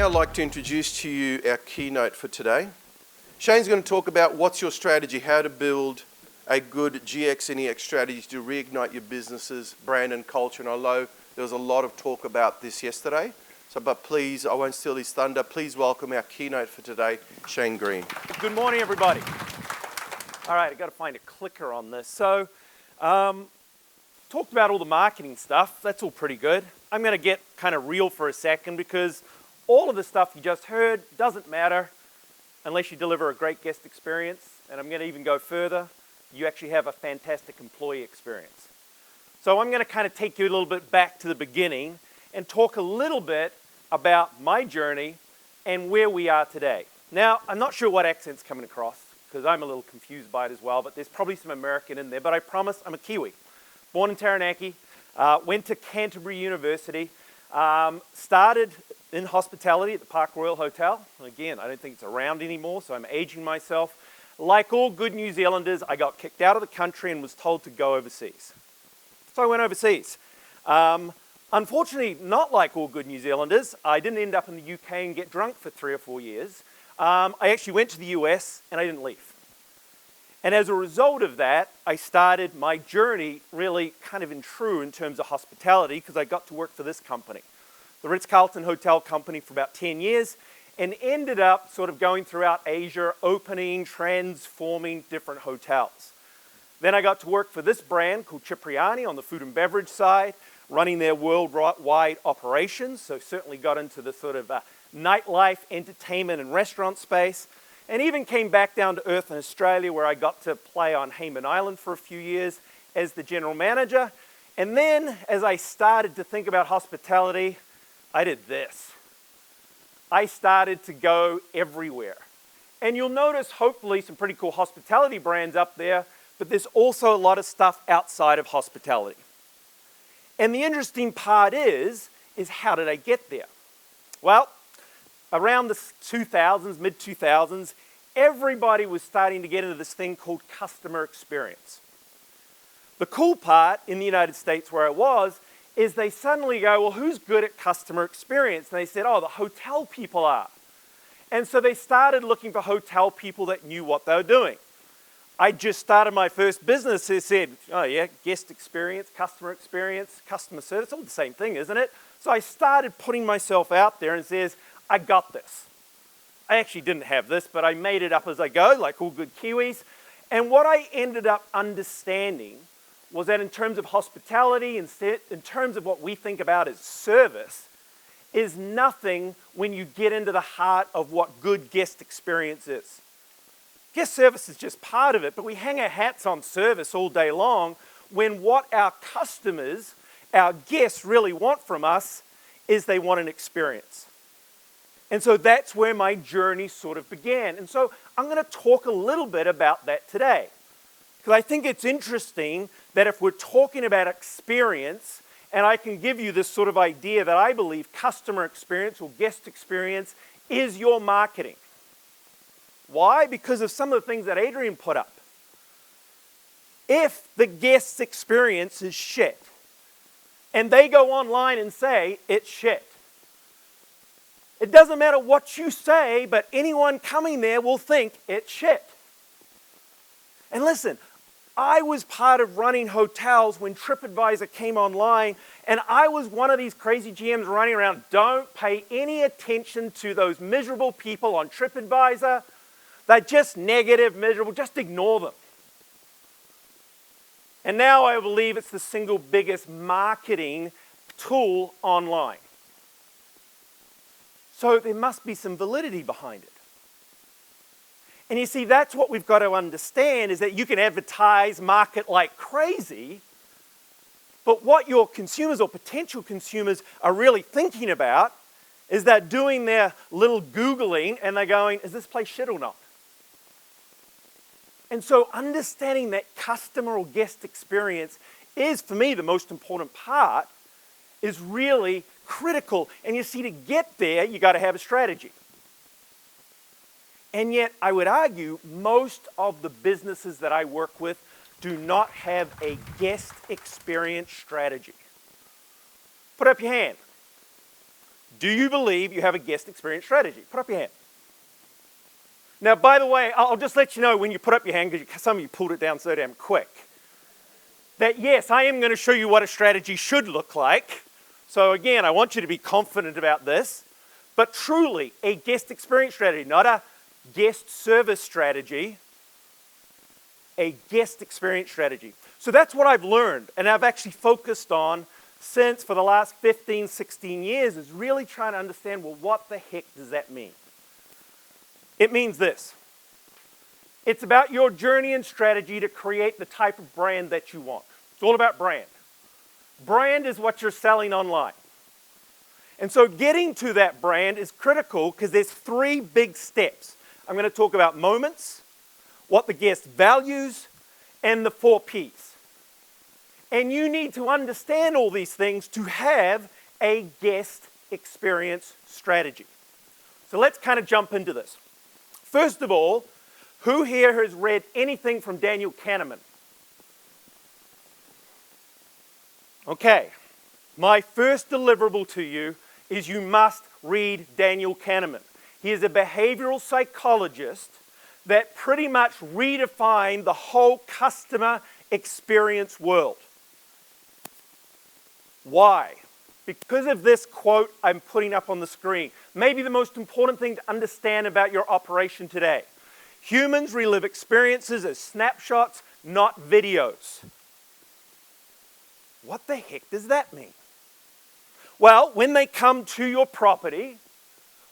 Now I'd like to introduce to you our keynote for today. Shane's going to talk about what's your strategy, how to build a good GX and EX strategy to reignite your business's brand and culture. And I know there was a lot of talk about this yesterday, but please, I won't steal his thunder. Please welcome our keynote for today, Shane Green. Good morning, everybody. All right, I've got to find a clicker on this. So, talked about all the marketing stuff. That's all pretty good. I'm going to get kind of real for a second because all of the stuff you just heard doesn't matter unless you deliver a great guest experience. And I'm going to even go further. You actually have a fantastic employee experience. So I'm going to kind of take you a little bit back to the beginning and talk a little bit about my journey and where we are today. Now, I'm not sure what accent's coming across because I'm a little confused by it as well, but there's probably some American in there, but I promise I'm a Kiwi. Born in Taranaki, went to Canterbury University, started in hospitality at the Park Royal Hotel. And again, I don't think it's around anymore, so I'm aging myself. Like all good New Zealanders, I got kicked out of the country and was told to go overseas. So I went overseas. Unfortunately, not like all good New Zealanders, I didn't end up in the UK and get drunk for 3 or 4 years. I actually went to the US and I didn't leave. And as a result of that, I started my journey really kind of in terms of hospitality because I got to work for this company, the Ritz-Carlton Hotel Company, for about 10 years and ended up sort of going throughout Asia, opening, transforming different hotels. Then I got to work for this brand called Cipriani on the food and beverage side, running their worldwide operations, so certainly got into the sort of nightlife, entertainment and restaurant space. And even came back down to earth in Australia where I got to play on Hayman Island for a few years as the general manager. And then as I started to think about hospitality, I did this. I started to go everywhere. And you'll notice hopefully some pretty cool hospitality brands up there, but there's also a lot of stuff outside of hospitality. And the interesting part is how did I get there? Well, around the 2000s, mid-2000s, everybody was starting to get into this thing called customer experience. The cool part in the United States where I was is they suddenly go, well, who's good at customer experience? And they said, oh, the hotel people are. And so they started looking for hotel people that knew what they were doing. I just started my first business. They said, oh yeah, guest experience, customer service, all the same thing, isn't it? So I started putting myself out there and says, I got this. I actually didn't have this, but I made it up as I go, like all good Kiwis. And what I ended up understanding was that in terms of hospitality, in terms of what we think about as service, is nothing when you get into the heart of what good guest experience is. Guest service is just part of it, but we hang our hats on service all day long when what our customers, our guests really want from us is they want an experience. And so that's where my journey sort of began. And so I'm going to talk a little bit about that today. Because I think it's interesting that if we're talking about experience, and I can give you this sort of idea that I believe customer experience or guest experience is your marketing. Why? Because of some of the things that Adrian put up. If the guest's experience is shit, and they go online and say it's shit, it doesn't matter what you say, but anyone coming there will think it's shit. And listen, I was part of running hotels when TripAdvisor came online, and I was one of these crazy GMs running around, don't pay any attention to those miserable people on TripAdvisor. They're just negative, miserable, just ignore them. And now I believe it's the single biggest marketing tool online. So there must be some validity behind it. And you see, that's what we've got to understand is that you can advertise, market like crazy, but what your consumers or potential consumers are really thinking about is they're doing their little Googling and they're going, is this place shit or not? And so understanding that customer or guest experience is, for me, the most important part, is really critical. And you see, to get there, you got to have a strategy. And yet, I would argue, most of the businesses that I work with do not have a guest experience strategy. Put up your hand. Do you believe you have a guest experience strategy? Put up your hand. Now, by the way, I'll just let you know when you put up your hand, because some of you pulled it down so damn quick, that yes, I am going to show you what a strategy should look like. So again, I want you to be confident about this. But truly, a guest experience strategy, not a guest service strategy, a guest experience strategy. So that's what I've learned, and I've actually focused on since for the last 15, 16 years, is really trying to understand, well, what the heck does that mean? It means this. It's about your journey and strategy to create the type of brand that you want. It's all about brand. Brand is what you're selling online. And so getting to that brand is critical because there's 3 big steps. I'm going to talk about moments, what the guest values, and the 4 Ps. And you need to understand all these things to have a guest experience strategy. So let's kind of jump into this. First of all, who here has read anything from Daniel Kahneman? Okay, my first deliverable to you is you must read Daniel Kahneman. He is a behavioral psychologist that pretty much redefined the whole customer experience world. Why? Because of this quote I'm putting up on the screen. Maybe the most important thing to understand about your operation today. Humans relive experiences as snapshots, not videos. What the heck does that mean? Well, when they come to your property,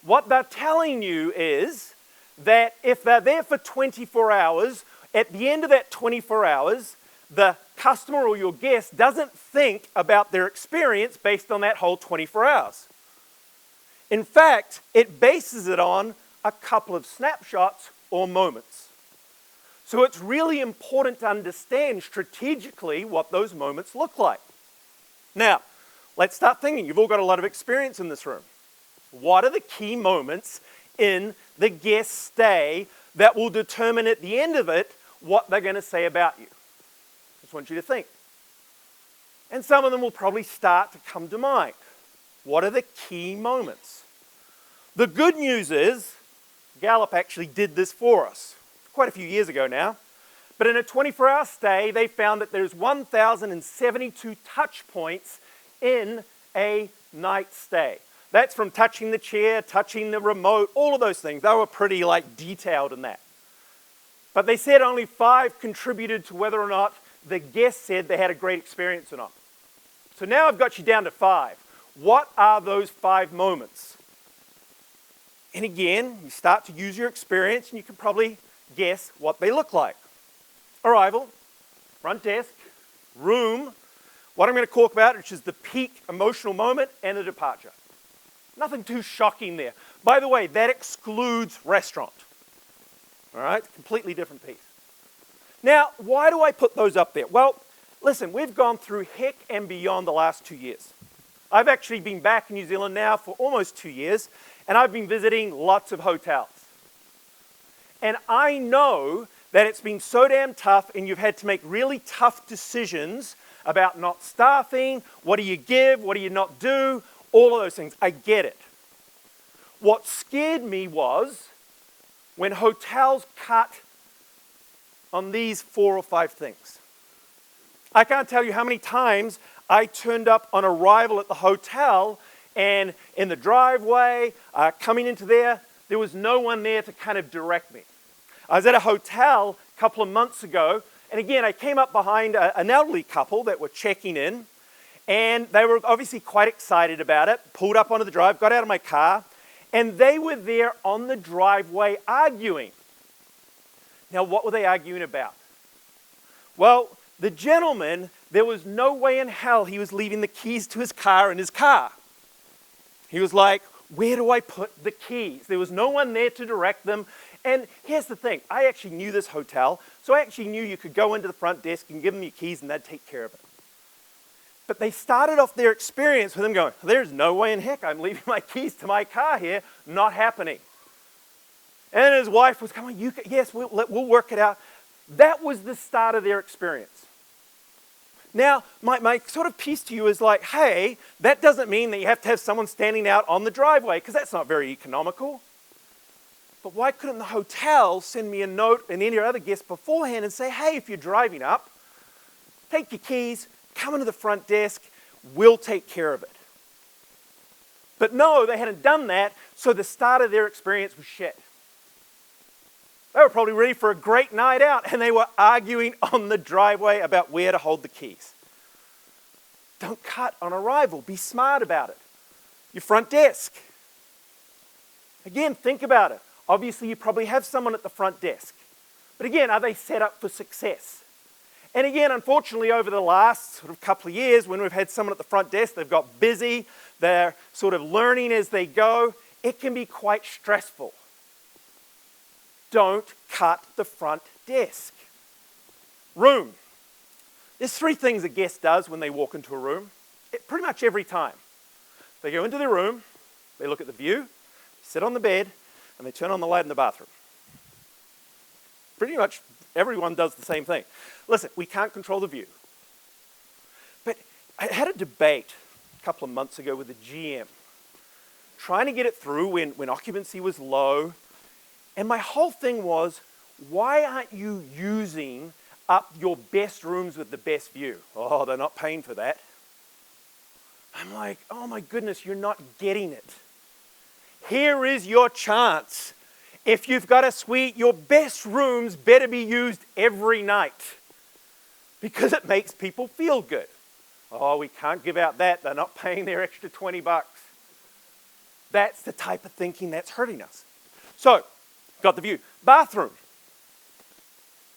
what they're telling you is that if they're there for 24 hours, at the end of that 24 hours, the customer or your guest doesn't think about their experience based on that whole 24 hours. In fact, it bases it on a couple of snapshots or moments. So it's really important to understand strategically what those moments look like. Now, let's start thinking. You've all got a lot of experience in this room. What are the key moments in the guest stay that will determine at the end of it what they're going to say about you? I just want you to think. And some of them will probably start to come to mind. What are the key moments? The good news is, Gallup actually did this for us quite a few years ago now. But in a 24-hour stay, they found that there's 1,072 touch points in a night stay. That's from touching the chair, touching the remote, all of those things. They were pretty detailed in that. But they said only 5 contributed to whether or not the guest said they had a great experience or not. So now I've got you down to 5. What are those 5 moments? And again, you start to use your experience and you can probably guess what they look like. Arrival, front desk, room, what I'm going to talk about, which is the peak emotional moment, and a departure. Nothing too shocking there. By the way, that excludes restaurant. All right, completely different piece. Now, why do I put those up there? Well, listen, we've gone through heck and beyond the last 2 years. I've actually been back in New Zealand now for almost 2 years, and I've been visiting lots of hotels. And I know that it's been so damn tough, and you've had to make really tough decisions about not staffing, what do you give, what do you not do, all of those things. I get it. What scared me was when hotels cut on these 4 or 5 things. I can't tell you how many times I turned up on arrival at the hotel, and in the driveway, coming into there was no one there to kind of direct me. I was at a hotel a couple of months ago, and again, I came up behind an elderly couple that were checking in, and they were obviously quite excited about it, pulled up onto the drive, got out of my car, and they were there on the driveway arguing. Now, what were they arguing about? Well, the gentleman, there was no way in hell he was leaving the keys to his car in his car. He was like, where do I put the keys? There was no one there to direct them. And here's the thing, I actually knew this hotel, so I actually knew you could go into the front desk and give them your keys and they'd take care of it. But they started off their experience with him going, there's no way in heck I'm leaving my keys to my car here, not happening. And his wife was going, yes, we'll work it out. That was the start of their experience. Now, my sort of piece to you is like, hey, that doesn't mean that you have to have someone standing out on the driveway, because that's not very economical. But why couldn't the hotel send me a note and any other guest beforehand and say, hey, if you're driving up, take your keys, come into the front desk, we'll take care of it. But no, they hadn't done that, so the start of their experience was shit. They were probably ready for a great night out, and they were arguing on the driveway about where to hold the keys. Don't cut on arrival. Be smart about it. Your front desk. Again, think about it. Obviously, you probably have someone at the front desk. But again, are they set up for success? And again, unfortunately, over the last sort of couple of years, when we've had someone at the front desk, they've got busy, they're sort of learning as they go, it can be quite stressful. Don't cut the front desk. Room. There's 3 things a guest does when they walk into a room, pretty much every time. They go into the room, they look at the view, sit on the bed, and they turn on the light in the bathroom. Pretty much everyone does the same thing. Listen, we can't control the view. But I had a debate a couple of months ago with the GM, trying to get it through when occupancy was low. And my whole thing was, why aren't you using up your best rooms with the best view? Oh, they're not paying for that. I'm like, oh my goodness, you're not getting it. Here is your chance. If you've got a suite, your best rooms better be used every night, because it makes people feel good. Oh, we can't give out that. They're not paying their extra 20 bucks. That's the type of thinking that's hurting us. So, got the view. Bathroom.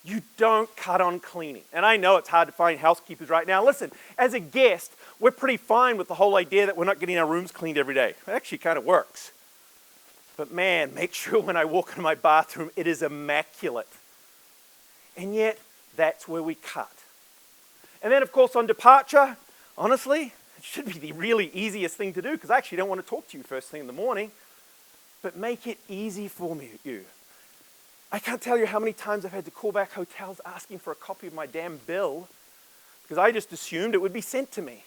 You don't cut on cleaning. And I know it's hard to find housekeepers right now. Listen, as a guest, we're pretty fine with the whole idea that we're not getting our rooms cleaned every day. It actually kind of works. But man, make sure when I walk into my bathroom, it is immaculate. And yet, that's where we cut. And then, of course, on departure, honestly, it should be the really easiest thing to do, because I actually don't want to talk to you first thing in the morning. But make it easy for you. I can't tell you how many times I've had to call back hotels asking for a copy of my damn bill, because I just assumed it would be sent to me.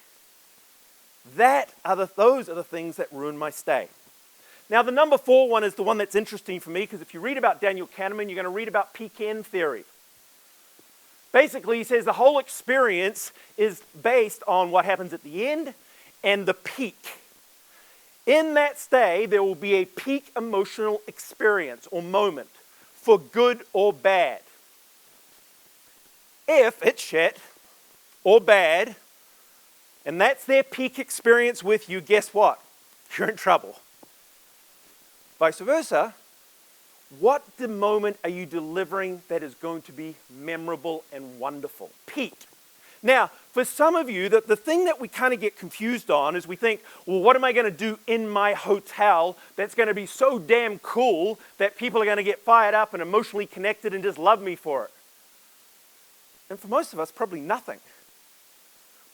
Those are the things that ruin my stay. Now, the number 4 one is the one that's interesting for me, because if you read about Daniel Kahneman, you're going to read about peak end theory. Basically, he says the whole experience is based on what happens at the end and the peak. In that stay, there will be a peak emotional experience or moment, for good or bad. If it's shit or bad, and that's their peak experience with you, guess what? You're in trouble. Vice versa, what the moment are you delivering that is going to be memorable and wonderful? Peak. Now, for some of you, the thing that we kind of get confused on is we think, well, what am I going to do in my hotel that's going to be so damn cool that people are going to get fired up and emotionally connected and just love me for it? And for most of us, probably nothing.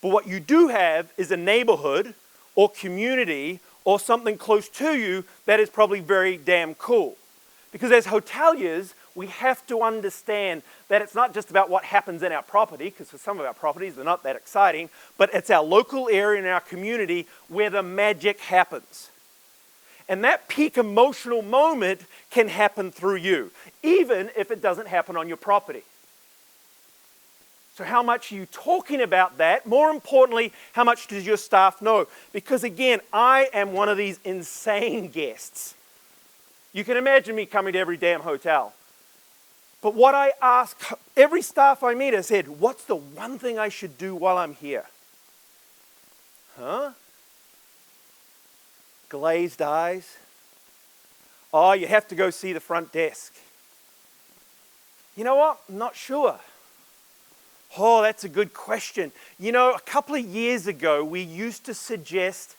But what you do have is a neighborhood or community or something close to you that is probably very damn cool. Because as hoteliers, we have to understand that it's not just about what happens in our property, because for some of our properties, they're not that exciting, but it's our local area and our community where the magic happens. And that peak emotional moment can happen through you, even if it doesn't happen on your property. So how much are you talking about that? More importantly, how much does your staff know? Because again, I am one of these insane guests. You can imagine me coming to every damn hotel. But what I ask every staff I meet, I said, what's the one thing I should do while I'm here? Huh? Glazed eyes. Oh, you have to go see the front desk. You know what? I'm not sure. Oh, that's a good question. You know, a couple of years ago, we used to suggest,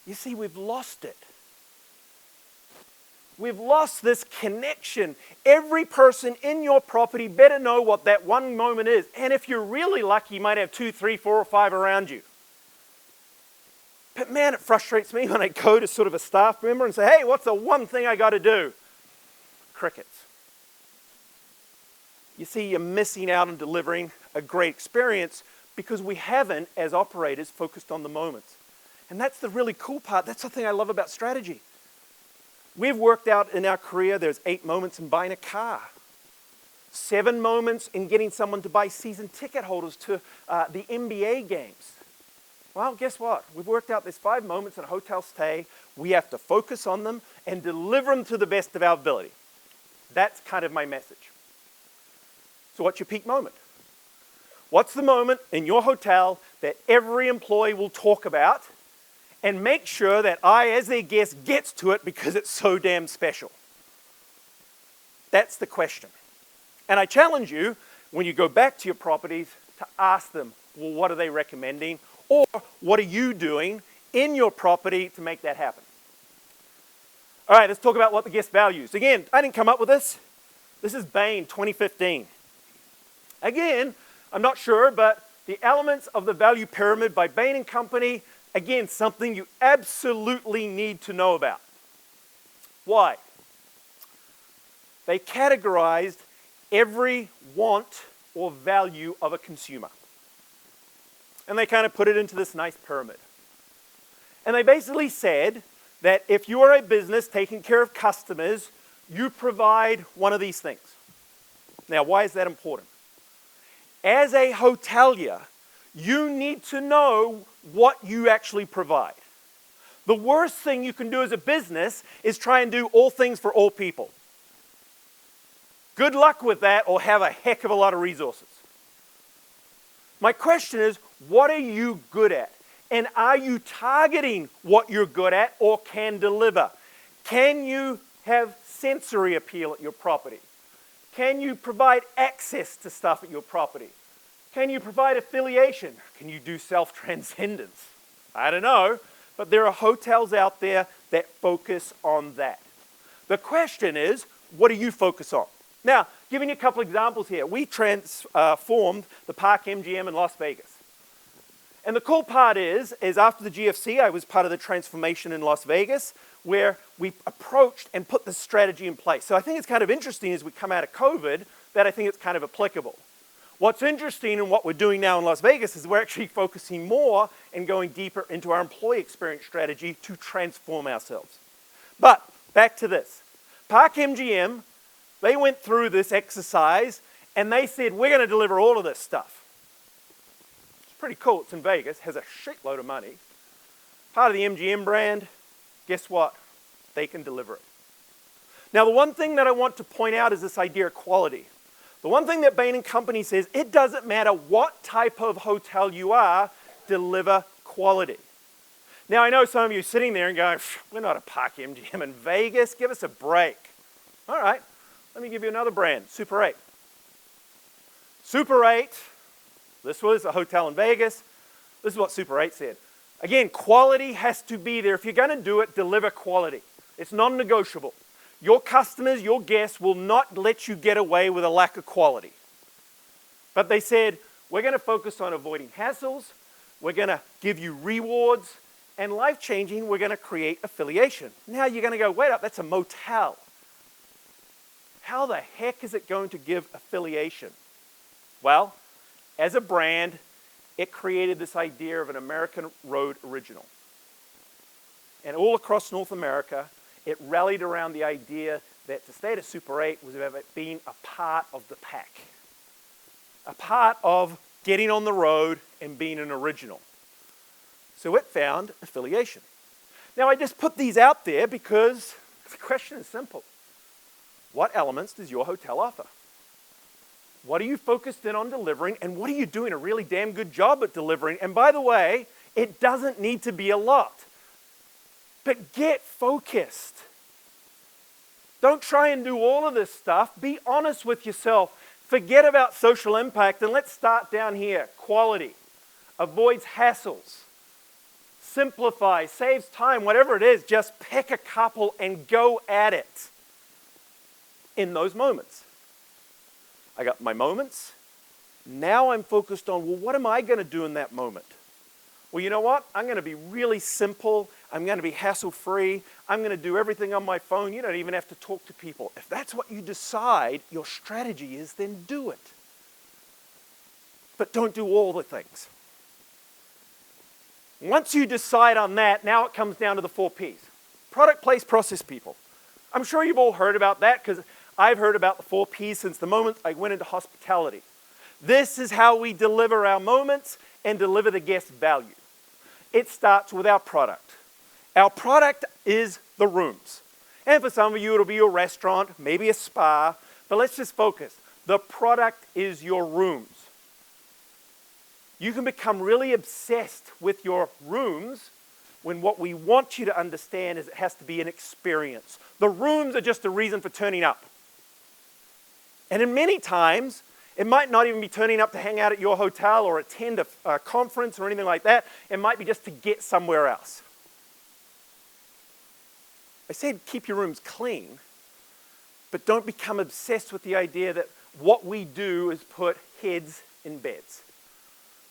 you see, we've lost it. We've lost this connection. Every person in your property better know what that one moment is. And if you're really lucky, you might have 2, 3, 4, or 5 around you. But man, it frustrates me when I go to sort of a staff member and say, hey, what's the one thing I got to do? Crickets. You see, you're missing out on delivering a great experience because we haven't, as operators, focused on the moments. And that's the really cool part. That's the thing I love about strategy. We've worked out in our career, there's 8 moments in buying a car, 7 moments in getting someone to buy season ticket holders to the NBA games. Well, guess what? We've worked out there's 5 moments in a hotel stay. We have to focus on them and deliver them to the best of our ability. That's kind of my message. So what's your peak moment? What's the moment in your hotel that every employee will talk about and make sure that I, as their guest, gets to it because it's so damn special? That's the question. And I challenge you, when you go back to your properties, to ask them, well, what are they recommending? Or what are you doing in your property to make that happen? All right, let's talk about what the guest values. Again, I didn't come up with this. This is Bain 2015. Again, I'm not sure, but the elements of the value pyramid by Bain & Company, again, something you absolutely need to know about. Why? They categorized every want or value of a consumer. And they kind of put it into this nice pyramid. And they basically said that if you are a business taking care of customers, you provide one of these things. Now, why is that important? As a hotelier, you need to know what you actually provide. The worst thing you can do as a business is try and do all things for all people. Good luck with that, or have a heck of a lot of resources. My question is, what are you good at? And are you targeting what you're good at or can deliver? Can you have sensory appeal at your property? Can you provide access to stuff at your property? Can you provide affiliation? Can you do self-transcendence? I don't know, but there are hotels out there that focus on that. The question is, what do you focus on? Now, giving you a couple examples here. We transformed the Park MGM in Las Vegas. And the cool part is after the GFC, I was part of the transformation in Las Vegas, where we approached and put this strategy in place. So I think it's kind of interesting as we come out of COVID that I think it's kind of applicable. What's interesting in what we're doing now in Las Vegas is we're actually focusing more and going deeper into our employee experience strategy to transform ourselves. But back to this. Park MGM, they went through this exercise and they said, we're going to deliver all of this stuff. It's pretty cool. It's in Vegas, has a shitload of money. Part of the MGM brand, guess what? They can deliver it. Now, the one thing that I want to point out is this idea of quality. The one thing that Bain & Company says, it doesn't matter what type of hotel you are, deliver quality. Now, I know some of you sitting there and going, we're not a Park MGM in Vegas, give us a break. All right, let me give you another brand, Super 8. Super 8, this was a hotel in Vegas. This is what Super 8 said. Again, quality has to be there. If you're going to do it, deliver quality. It's non-negotiable. Your customers, your guests will not let you get away with a lack of quality. But they said, we're going to focus on avoiding hassles, we're going to give you rewards, and life-changing, we're going to create affiliation. Now you're going to go, wait up, that's a motel. How the heck is it going to give affiliation? Well, as a brand, it created this idea of an American Road original. And all across North America, it rallied around the idea that to stay at a Super 8 was about being a part of the pack. A part of getting on the road and being an original. So it found affiliation. Now I just put these out there because the question is simple. What elements does your hotel offer? What are you focused in on delivering, and what are you doing a really damn good job at delivering? And by the way, it doesn't need to be a lot. But get focused. Don't try and do all of this stuff. Be honest with yourself. Forget about social impact, and let's start down here. Quality. Avoids hassles. Simplify. Saves time. Whatever it is, just pick a couple and go at it. In those moments. I got my moments. Now I'm focused on, well, what am I going to do in that moment? Well, you know what? I'm going to be really simple. I'm going to be hassle-free. I'm going to do everything on my phone. You don't even have to talk to people. If that's what you decide your strategy is, then do it. but don't do all the things. Once you decide on that, now it comes down to the 4 Ps. Product, place, process, people. I'm sure you've all heard about that because I've heard about the 4 Ps since the moment I went into hospitality. This is how we deliver our moments and deliver the guest value. It starts with our product. Our product is the rooms. And for some of you, it'll be your restaurant, maybe a spa, but let's just focus. The product is your rooms. You can become really obsessed with your rooms when what we want you to understand is it has to be an experience. The rooms are just a reason for turning up. And in many times, it might not even be turning up to hang out at your hotel or attend a conference or anything like that. It might be just to get somewhere else. I said keep your rooms clean, but don't become obsessed with the idea that what we do is put heads in beds.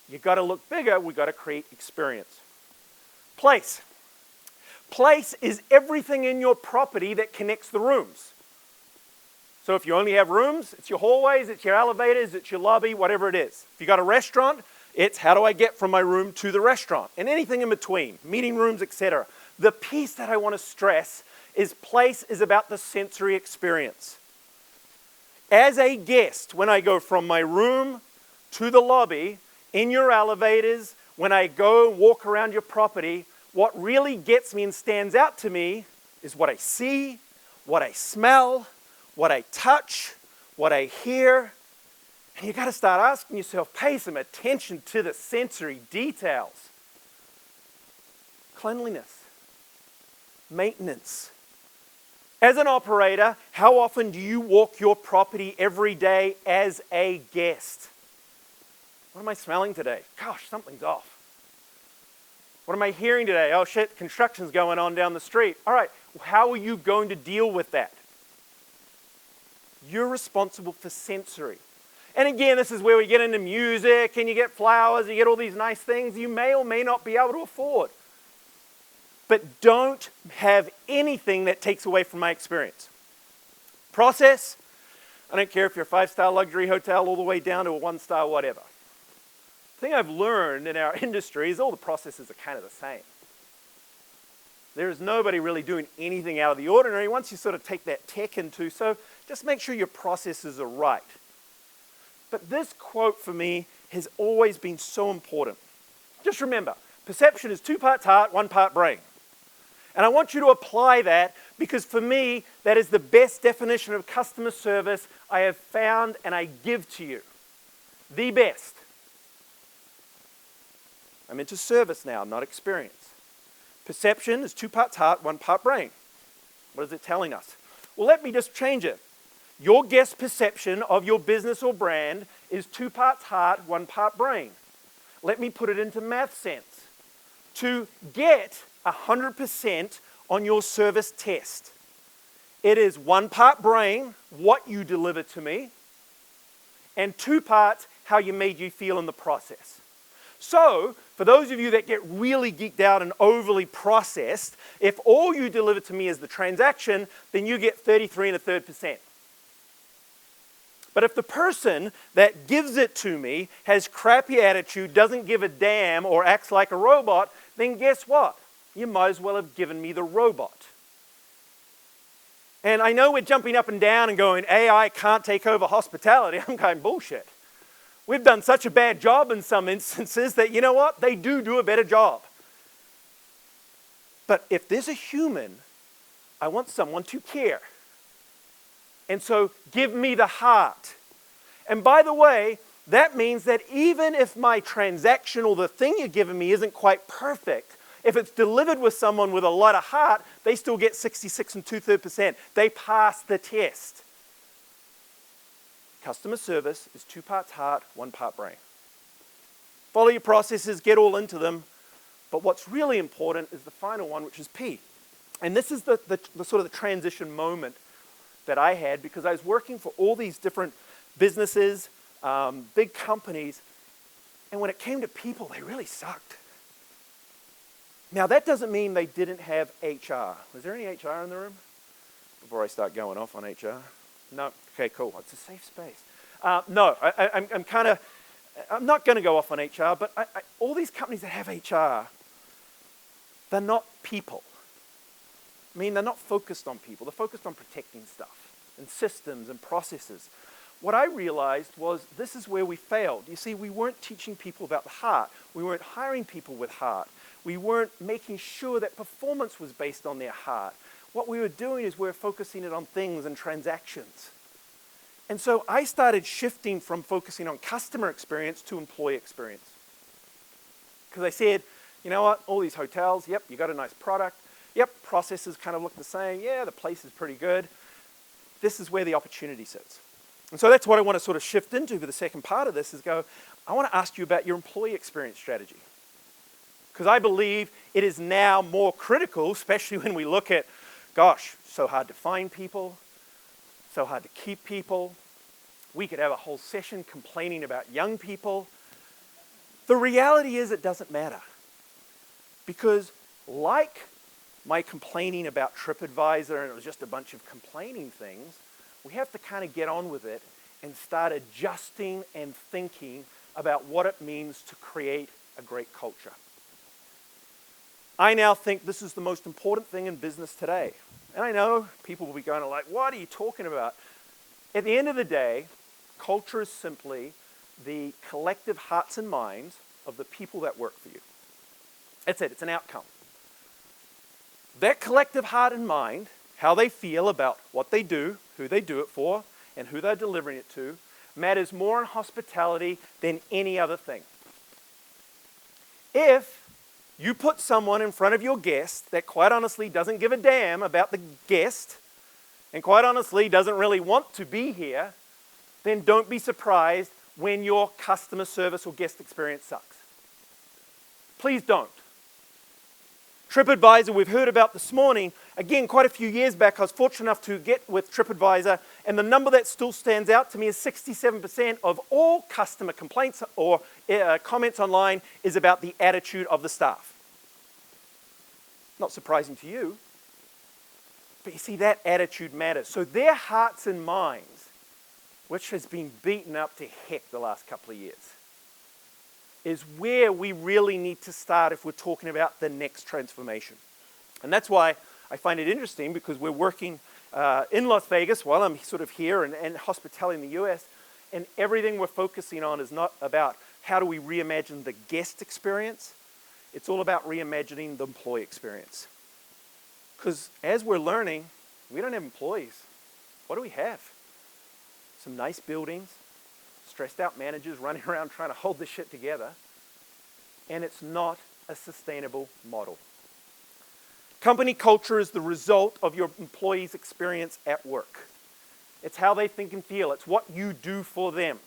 You've got to look bigger, we've got to create experience. Place. Place is everything in your property that connects the rooms. So if you only have rooms, it's your hallways, it's your elevators, it's your lobby, whatever it is. If you've got a restaurant, it's how do I get from my room to the restaurant, and anything in between, meeting rooms, etc. The piece that I want to stress is place is about the sensory experience. As a guest, when I go from my room to the lobby, in your elevators, when I go and walk around your property, what really gets me and stands out to me is what I see, what I smell, what I touch, what I hear. And you've got to start asking yourself, pay some attention to the sensory details. Cleanliness, maintenance. As an operator, how often do you walk your property every day as a guest? What am I smelling today? Gosh, something's off. What am I hearing today? Oh shit, construction's going on down the street. All right, how are you going to deal with that? You're responsible for sensory. And again, this is where we get into music and you get flowers, you get all these nice things you may or may not be able to afford. But don't have anything that takes away from my experience. Process, I don't care if you're a 5-star luxury hotel all the way down to a 1-star whatever. The thing I've learned in our industry is all the processes are kind of the same. There is nobody really doing anything out of the ordinary once you sort of take that tech into, so just make sure your processes are right. But this quote for me has always been so important. Just remember, perception is 2 parts heart, 1 part brain. And I want you to apply that because for me, that is the best definition of customer service I have found and I give to you. The best. I'm into service now, not experience. Perception is 2 parts heart, 1 part brain. What is it telling us? Well, let me just change it. Your guest perception of your business or brand is 2 parts heart, 1 part brain. Let me put it into math sense. To get 100% on your service test, it is 1 part brain, what you deliver to me, and 2 parts, how you made you feel in the process. So, for those of you that get really geeked out and overly processed, if all you deliver to me is the transaction, then you get 33 1/3%. But if the person that gives it to me has crappy attitude, doesn't give a damn, or acts like a robot, then guess what? You might as well have given me the robot. And I know we're jumping up and down and going, AI can't take over hospitality. I'm going, bullshit. We've done such a bad job in some instances that, you know what? They do a better job. But if there's a human, I want someone to care. And so give me the heart. And by the way, that means that even if my transaction or the thing you're giving me isn't quite perfect, if it's delivered with someone with a lot of heart, they still get 66 2/3%. They pass the test. Customer service is 2 parts heart, 1 part brain. Follow your processes, get all into them. But what's really important is the final one, which is P. And this is the sort of the transition moment that I had because I was working for all these different businesses, big companies, and when it came to people, they really sucked. Now, that doesn't mean they didn't have HR. Was there any HR in the room? Before I start going off on HR? No? Okay, cool. It's a safe space. No, I'm not going to go off on HR, but all these companies that have HR, they're not people. I mean, they're not focused on people. They're focused on protecting stuff and systems and processes. What I realized was this is where we failed. You see, we weren't teaching people about the heart. We weren't hiring people with heart. We weren't making sure that performance was based on their heart. What we were doing is we were focusing it on things and transactions. And so I started shifting from focusing on customer experience to employee experience. Because I said, you know what, all these hotels, yep, you got a nice product. Yep, processes kind of look the same. Yeah, the place is pretty good. This is where the opportunity sits. And so that's what I want to sort of shift into for the second part of this is go, I want to ask you about your employee experience strategy. Because I believe it is now more critical, especially when we look at, gosh, so hard to find people, so hard to keep people. We could have a whole session complaining about young people. The reality is it doesn't matter. Because like my complaining about TripAdvisor and it was just a bunch of complaining things, we have to kind of get on with it and start adjusting and thinking about what it means to create a great culture. I now think this is the most important thing in business today. And I know people will be going like, what are you talking about? At the end of the day, culture is simply the collective hearts and minds of the people that work for you. That's it, it's an outcome. That collective heart and mind, how they feel about what they do, who they do it for, and who they're delivering it to, matters more in hospitality than any other thing. If you put someone in front of your guest that quite honestly doesn't give a damn about the guest, and quite honestly doesn't really want to be here, then don't be surprised when your customer service or guest experience sucks. Please don't. TripAdvisor, we've heard about this morning. Again, quite a few years back, I was fortunate enough to get with TripAdvisor, and the number that still stands out to me is 67% of all customer complaints or comments online is about the attitude of the staff. Not surprising to you, but you see, that attitude matters. So their hearts and minds, which has been beaten up to heck the last couple of years, is where we really need to start if we're talking about the next transformation. And that's why I find it interesting, because we're working in Las Vegas while I'm sort of here and hospitality in the US, and everything we're focusing on is not about how do we reimagine the guest experience, it's all about reimagining the employee experience. Because as we're learning, we don't have employees. What do we have? Some nice buildings, stressed out managers running around trying to hold this shit together, and it's not a sustainable model. Company culture is the result of your employees' experience at work. It's how they think and feel. It's what you do for them.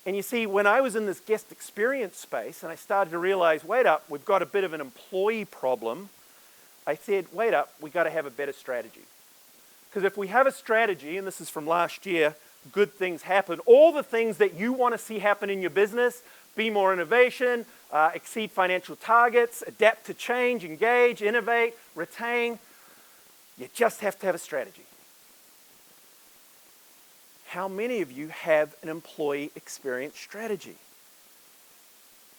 And you see, when I was in this guest experience space and I started to realize, wait up, we've got a bit of an employee problem, I said, wait up, we've got to have a better strategy. Because if we have a strategy, and this is from last year, good things happen. All the things that you want to see happen in your business, be more innovation, exceed financial targets, adapt to change, engage, innovate, retain, you just have to have a strategy. How many of you have an employee experience strategy?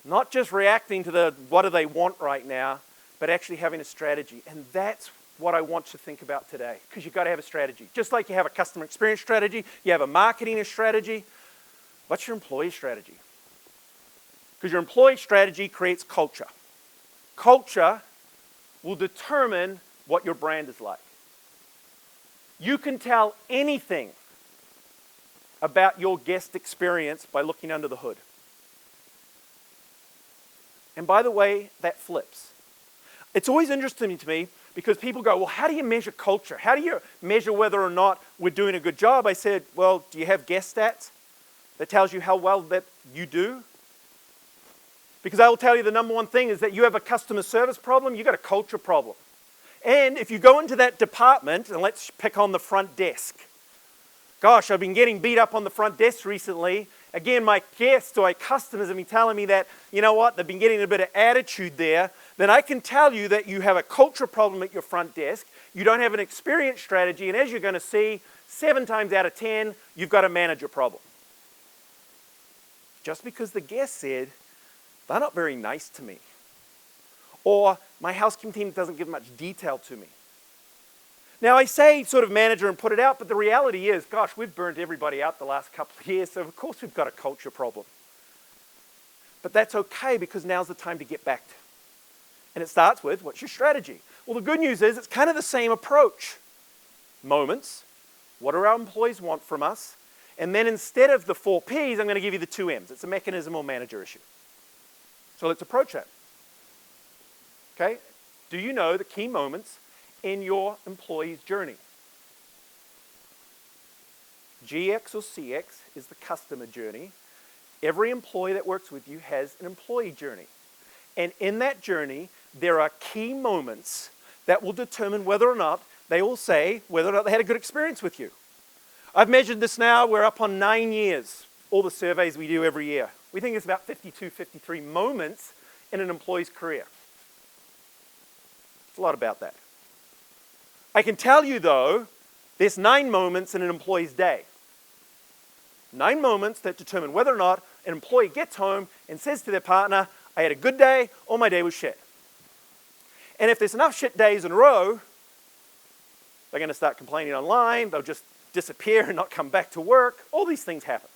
Not just reacting to the what do they want right now, but actually having a strategy. And that's what I want you to think about today, because you've got to have a strategy. Just like you have a customer experience strategy, you have a marketing strategy. What's your employee strategy? Because your employee strategy creates culture. Culture will determine what your brand is like. You can tell anything about your guest experience by looking under the hood. And by the way, that flips. It's always interesting to me because people go, well, how do you measure culture? How do you measure whether or not we're doing a good job? I said, well, do you have guest stats that tells you how well that you do? Because I will tell you the number one thing is that you have a customer service problem, you've got a culture problem. And if you go into that department, and let's pick on the front desk. Gosh, I've been getting beat up on the front desk recently. Again, my guests or my customers have been telling me that, you know what, they've been getting a bit of attitude there. Then I can tell you that you have a culture problem at your front desk. You don't have an experience strategy. And as you're going to see, 7 times out of 10, you've got a manager problem. just because the guest said, they're not very nice to me. Or my housekeeping team doesn't give much detail to me. Now I say sort of manager and put it out, but the reality is, gosh, we've burned everybody out the last couple of years, so of course we've got a culture problem. But that's okay because now's the time to get back to. And it starts with, what's your strategy? Well, the good news is it's kind of the same approach. Moments, what do our employees want from us? And then instead of the 4 Ps, I'm going to give you the 2 Ms. It's a mechanism or manager issue. So let's approach that. Okay? Do you know the key moments in your employee's journey? GX or CX is the customer journey. Every employee that works with you has an employee journey. And in that journey, there are key moments that will determine whether or not they will say whether or not they had a good experience with you. I've measured this now. We're up on 9 years, all the surveys we do every year. We think it's about 52, 53 moments in an employee's career. It's a lot about that. I can tell you, though, there's 9 moments in an employee's day. 9 moments that determine whether or not an employee gets home and says to their partner, I had a good day or my day was shit. And if there's enough shit days in a row, they're going to start complaining online, they'll just disappear and not come back to work. All these things happen.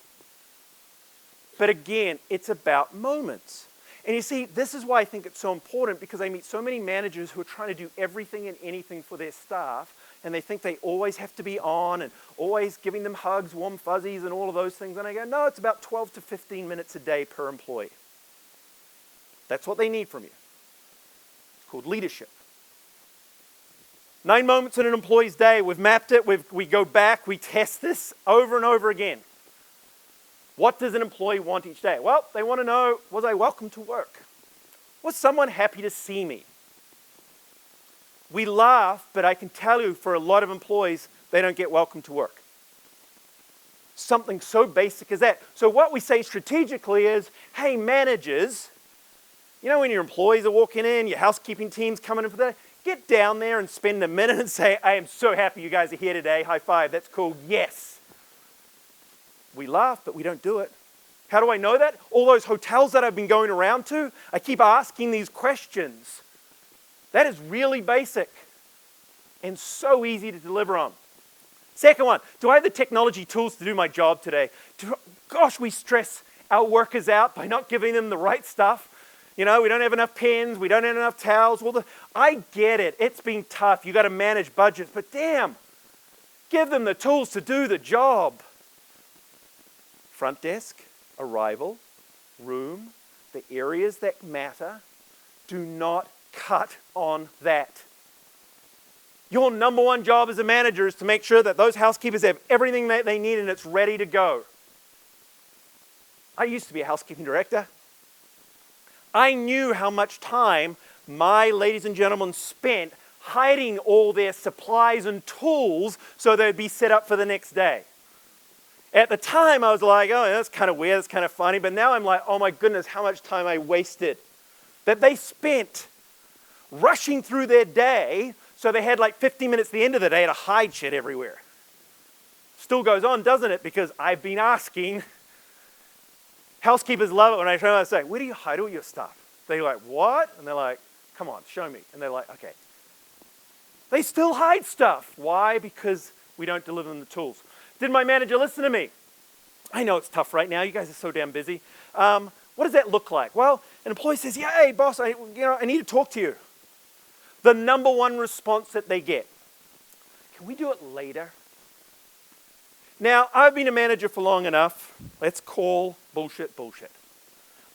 But again, it's about moments. And you see, this is why I think it's so important, because I meet so many managers who are trying to do everything and anything for their staff, and they think they always have to be on and always giving them hugs, warm fuzzies, and all of those things. And I go, no, it's about 12 to 15 minutes a day per employee. That's what they need from you. It's called leadership. 9 moments in an employee's day. We've mapped it. We go back. We test this over and over again. What does an employee want each day? Well, they want to know, was I welcome to work? Was someone happy to see me? We laugh, but I can tell you for a lot of employees, they don't get welcome to work. Something so basic as that. So what we say strategically is, hey, managers, you know when your employees are walking in, your housekeeping team's coming in for that, get down there and spend a minute and say, I am so happy you guys are here today. High five. That's cool. Yes. We laugh, but we don't do it. How do I know that? All those hotels that I've been going around to, I keep asking these questions. That is really basic and so easy to deliver on. Second one, do I have the technology tools to do my job today? Gosh, we stress our workers out by not giving them the right stuff. You know, we don't have enough pens, we don't have enough towels. I get it, it's been tough. You've got to manage budgets, but damn, give them the tools to do the job. Front desk, arrival, room, the areas that matter, do not cut on that. Your number one job as a manager is to make sure that those housekeepers have everything that they need and it's ready to go. I used to be a housekeeping director. I knew how much time my ladies and gentlemen spent hiding all their supplies and tools so they'd be set up for the next day. At the time, I was like, oh, that's kind of weird, that's kind of funny. But now I'm like, oh my goodness, how much time I wasted. That they spent rushing through their day, so they had like 50 minutes at the end of the day to hide shit everywhere. Still goes on, doesn't it? Because I've been asking. Housekeepers love it when I try to say, where do you hide all your stuff? They're like, what? And they're like, come on, show me. And they're like, okay. They still hide stuff. Why? Because we don't deliver them the tools. Did my manager listen to me? I know it's tough right now. You guys are so damn busy. What does that look like? Well, an employee says, yeah, hey, boss, I need to talk to you. The number one response that they get, can we do it later? Now, I've been a manager for long enough. Let's call bullshit bullshit.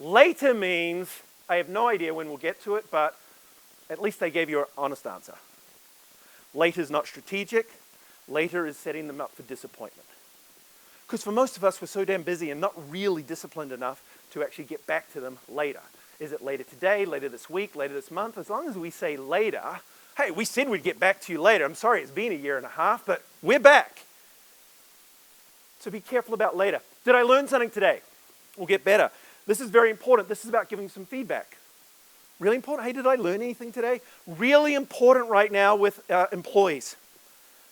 Later means, I have no idea when we'll get to it, but at least they gave you an honest answer. Later is not strategic. Later is setting them up for disappointment. Because for most of us, we're so damn busy and not really disciplined enough to actually get back to them later. Is it later today, later this week, later this month? As long as we say later, hey, we said we'd get back to you later. I'm sorry, it's been a year and a half, but we're back. So be careful about later. Did I learn something today? We'll get better. This is very important. This is about giving some feedback. Really important. Hey, did I learn anything today? Really important right now with employees.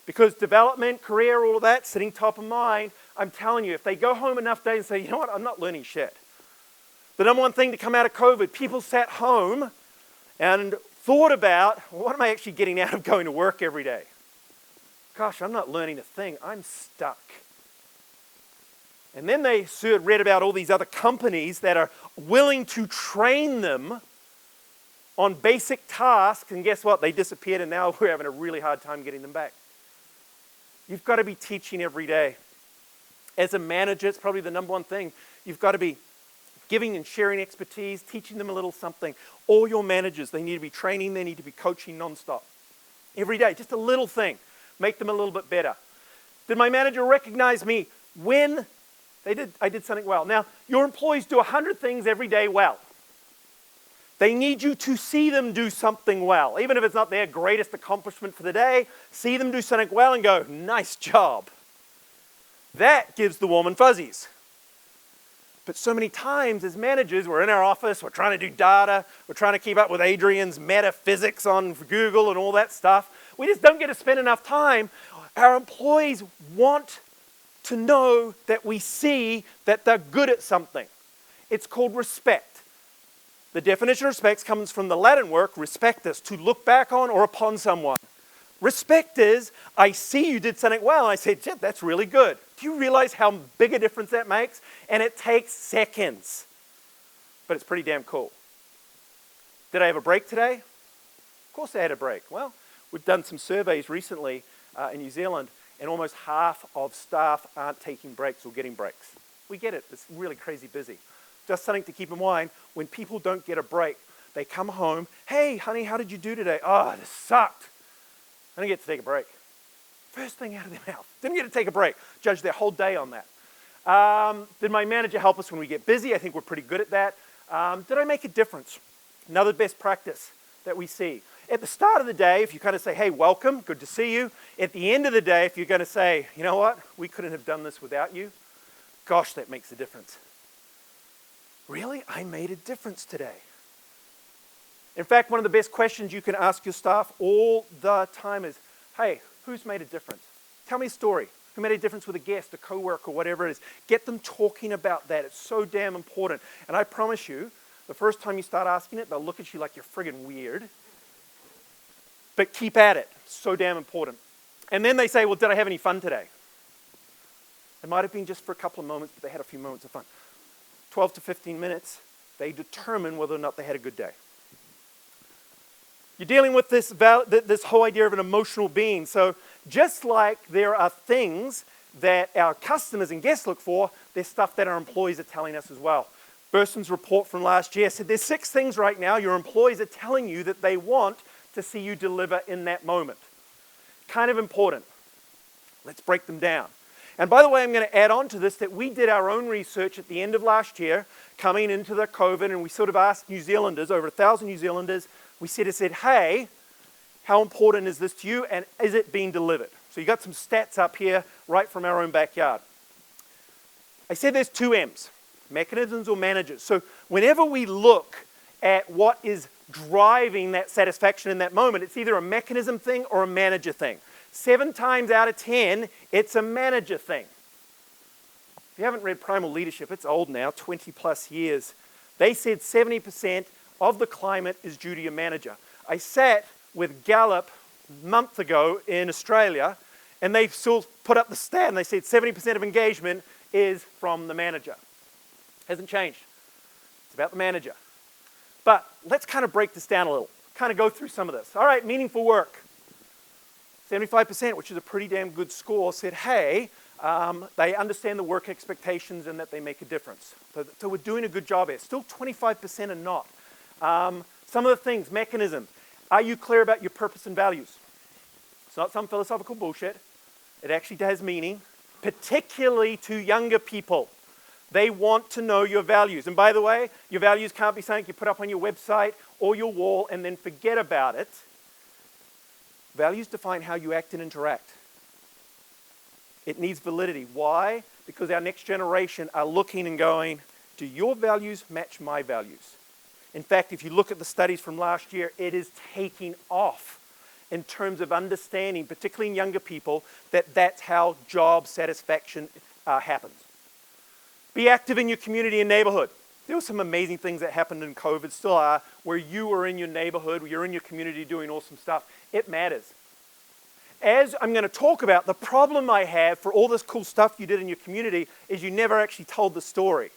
Because development, career, all of that, sitting top of mind, I'm telling you, if they go home enough days and say, you know what, I'm not learning shit. The number one thing to come out of COVID, people sat home and thought about, what am I actually getting out of going to work every day? Gosh, I'm not learning a thing. I'm stuck. And then they read about all these other companies that are willing to train them on basic tasks, and guess what? They disappeared, and now we're having a really hard time getting them back. You've got to be teaching every day. As a manager, it's probably the number one thing. You've got to be giving and sharing expertise, teaching them a little something. All your managers, they need to be training, they need to be coaching nonstop. Every day, just a little thing. Make them a little bit better. Did my manager recognize me when I did something well? Now, your employees do 100 things every day well. They need you to see them do something well. Even if it's not their greatest accomplishment for the day, see them do something well and go, nice job. That gives the warm and fuzzies. But so many times as managers, we're in our office, we're trying to do data, we're trying to keep up with Adrian's metaphysics on Google and all that stuff. We just don't get to spend enough time. Our employees want to know that we see that they're good at something. It's called respect. The definition of respect comes from the Latin word respectus, to look back on or upon someone. Respect is, I see you did something well, and I said, Jim, that's really good. Do you realize how big a difference that makes? And it takes seconds. But it's pretty damn cool. Did I have a break today? Of course I had a break. Well, we've done some surveys recently in New Zealand, and almost half of staff aren't taking breaks or getting breaks. We get it. It's really crazy busy. Just something to keep in mind, when people don't get a break, they come home, hey, honey, how did you do today? Oh, this sucked. I didn't get to take a break. First thing out of their mouth. Didn't get to take a break. Judge their whole day on that. Did my manager help us when we get busy? I think we're pretty good at that. Did I make a difference? Another best practice that we see. At the start of the day, if you kind of say, hey, welcome, good to see you. At the end of the day, if you're going to say, you know what, we couldn't have done this without you. Gosh, that makes a difference. Really? I made a difference today. In fact, one of the best questions you can ask your staff all the time is, hey, who's made a difference? Tell me a story. Who made a difference with a guest, a coworker, whatever it is. Get them talking about that. It's so damn important. And I promise you, the first time you start asking it, they'll look at you like you're friggin' weird. But keep at it. It's so damn important. And then they say, well, did I have any fun today? It might have been just for a couple of moments, but they had a few moments of fun. 12 to 15 minutes, they determine whether or not they had a good day. You're dealing with this whole idea of an emotional being. So just like there are things that our customers and guests look for, there's stuff that our employees are telling us as well. Burson's report from last year said there's 6 things right now your employees are telling you that they want to see you deliver in that moment. Kind of important. Let's break them down. And by the way, I'm going to add on to this that we did our own research at the end of last year, coming into the COVID, and we sort of asked New Zealanders, over 1,000 New Zealanders, we said, hey, how important is this to you, and is it being delivered? So you got some stats up here right from our own backyard. I said there's 2 M's, mechanisms or managers. So whenever we look at what is driving that satisfaction in that moment, it's either a mechanism thing or a manager thing. 7 times out of 10, it's a manager thing. If you haven't read Primal Leadership, it's old now, 20 plus years. They said 70% of the climate is due to your manager. I sat with Gallup a month ago in Australia, and they still put up the stat, and they said 70% of engagement is from the manager. Hasn't changed. It's about the manager. But let's kind of break this down a little, kind of go through some of this. All right, meaningful work. 75%, which is a pretty damn good score, said, hey, they understand the work expectations and that they make a difference. So we're doing a good job here. Still 25% are not. Some of the things, mechanism. Are you clear about your purpose and values? It's not some philosophical bullshit. It actually has meaning, particularly to younger people. They want to know your values. And by the way, your values can't be something you put up on your website or your wall and then forget about it. Values define how you act and interact. It needs validity. Why? Because our next generation are looking and going, do your values match my values? In fact, if you look at the studies from last year, it is taking off in terms of understanding, particularly in younger people, that that's how job satisfaction happens. Be active in your community and neighborhood. There were some amazing things that happened in COVID, still are, where you were in your neighborhood, where you're in your community doing awesome stuff. It matters. As I'm going to talk about, the problem I have for all this cool stuff you did in your community is you never actually told the story.